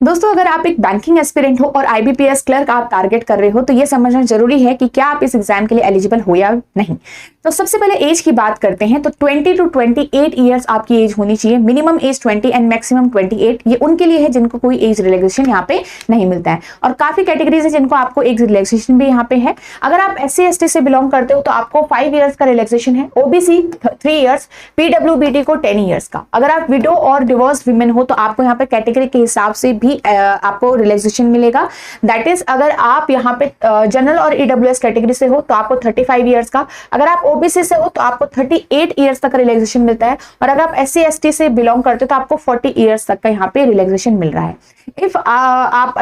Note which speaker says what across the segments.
Speaker 1: दोस्तों, अगर आप एक बैंकिंग एस्पिरेंट हो और आईबीपीएस क्लर्क आप टारगेट कर रहे हो तो ये समझना जरूरी है कि क्या आप इस एग्जाम के लिए एलिजिबल हो या नहीं। तो सबसे पहले एज की बात करते हैं तो 20 टू 28 ईयर्स आपकी एज होनी चाहिए। Minimum age 20 and maximum 28। ये उनके लिए है जिनको कोई एज रिलैक्सेशन यहाँ पे नहीं मिलता है, और काफी कैटेगरीज है जिनको आपको एज रिलैक्सेशन भी यहाँ पे है। अगर आप SC/ST से बिलोंग करते हो तो आपको 5 ईयर्स का रिलैक्सेशन है, ओबीसी 3 ईयर्स, पीडब्ल्यूबीडी को 10 ईयर्स का। अगर आप विडो और डिवोर्स विमेन हो तो आपको यहाँ पे कैटेगरी के हिसाब से भी आपको रिलैक्सेशन मिलेगा। दैट इज अगर आप यहाँ पे जनरल और ईडब्ल्यूएस कैटेगरी से हो तो आपको 35 ईयर्स का, अगर आप ओबीसी से हो तो आपको 38 ईयर्स तक का रिलैक्सेशन मिलता है, और अगर आप SC/ST से बिलोंग करते हो तो आपको 40 ईयर्स तक का यहाँ पे रिलैक्सेशन मिल रहा है। इफ आप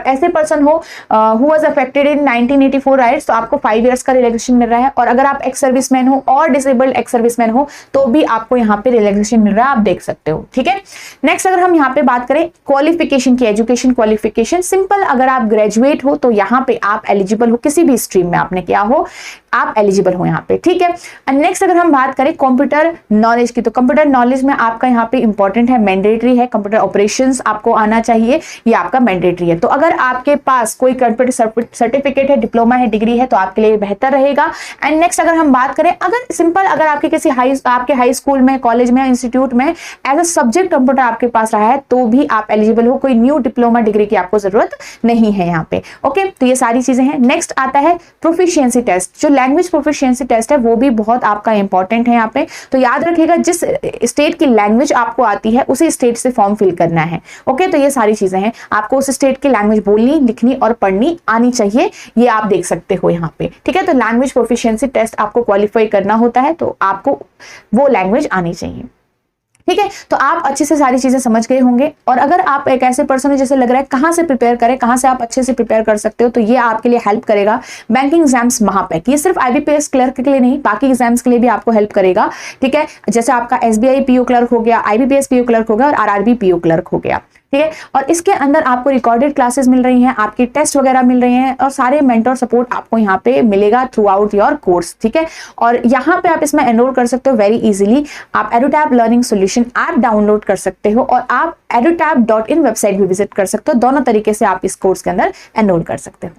Speaker 1: ऐसे पर्सन हो who was affected in 1984 rights तो आपको 5 ईयर्स का रिलैक्सेशन मिल रहा है, और अगर आप एक्स सर्विसमैन हो और डिसेबल्ड एक्स सर्विसमैन हो तो भी आपको यहाँ पे रिलैक्सेशन मिल रहा है, आप देख सकते हो। ठीक है, नेक्स्ट अगर हम यहाँ पे बात करें क्वालिफिकेशन की, एजुकेशन क्वालिफिकेशन सिंपल, अगर आप ग्रेजुएट हो तो यहाँ पे आप एलिजिबल हो, किसी भी स्ट्रीम में आपने क्या हो आप एलिजिबल हो यहाँ पे। ठीक है, एंड नेक्स्ट अगर हम बात करें कंप्यूटर नॉलेज की, तो कंप्यूटर नॉलेज में आपका यहाँ पे इंपॉर्टेंट है, मैंडेटरी है, कंप्यूटर ऑपरेशंस आपको आना चाहिए, ये आपका मैंडेटरी है। तो अगर आपके पास कोई कंप्यूटर सर्टिफिकेट है, डिप्लोमा है, डिग्री है तो आपके लिए बेहतर रहेगा। एंड नेक्स्ट अगर हम बात करें, अगर सिंपल अगर आपके किसी आपके हाई स्कूल में, कॉलेज में, इंस्टीट्यूट में एज अ सब्जेक्ट कंप्यूटर आपके पास रहा है तो भी आप एलिजिबल हो, कोई न्यू डिप्लोमा डिग्री की आपको जरूरत नहीं है यहाँ पे। ओके, तो ये सारी चीजें हैं। नेक्स्ट आता है प्रोफिशिएंसी टेस्ट, जो लैंग्वेज प्रोफिशिएंसी टेस्ट है वो भी बहुत आपका इंपॉर्टेंट है यहाँ पे। तो याद रखिएगा जिस स्टेट की लैंग्वेज आपको आती है उसी स्टेट से फॉर्म फिल करना है। ओके, तो ये सारी चीजें हैं, आपको उस स्टेट की लैंग्वेज बोलनी, लिखनी और पढ़नी आनी चाहिए, ये आप देख सकते हो यहाँ पे। ठीक है, तो लैंग्वेज प्रोफिशिएंसी टेस्ट आपको क्वालिफाई करना होता है तो आपको वो लैंग्वेज आनी चाहिए। ठीक है, तो आप अच्छे से सारी चीजें समझ गए होंगे। और अगर आप एक ऐसे पर्सन है जैसे लग रहा है कहां से प्रिपेयर करें, कहां से आप अच्छे से प्रिपेयर कर सकते हो, तो ये आपके लिए हेल्प करेगा बैंकिंग एग्जाम्स महापैक। ये सिर्फ आईबीपीएस क्लर्क के लिए नहीं, बाकी एग्जाम्स के लिए भी आपको हेल्प करेगा। ठीक है, जैसे आपका SBI पीओ क्लर्क हो गया, IBPS पीओ क्लर्क हो गया और RRB पीओ क्लर्क हो गया। ठीक है, और इसके अंदर आपको रिकॉर्डेड क्लासेस मिल रही हैं, आपके टेस्ट वगैरह मिल रहे हैं, और सारे मेंटर सपोर्ट आपको यहाँ पे मिलेगा थ्रू आउट योर कोर्स। ठीक है, और यहाँ पे आप इसमें एनरोल कर सकते हो वेरी इजीली। आप एडुटैब लर्निंग सॉल्यूशन ऐप डाउनलोड कर सकते हो और आप edutap.in वेबसाइट भी विजिट कर सकते हो। दोनों तरीके से आप इस कोर्स के अंदर एनरोल कर सकते हो।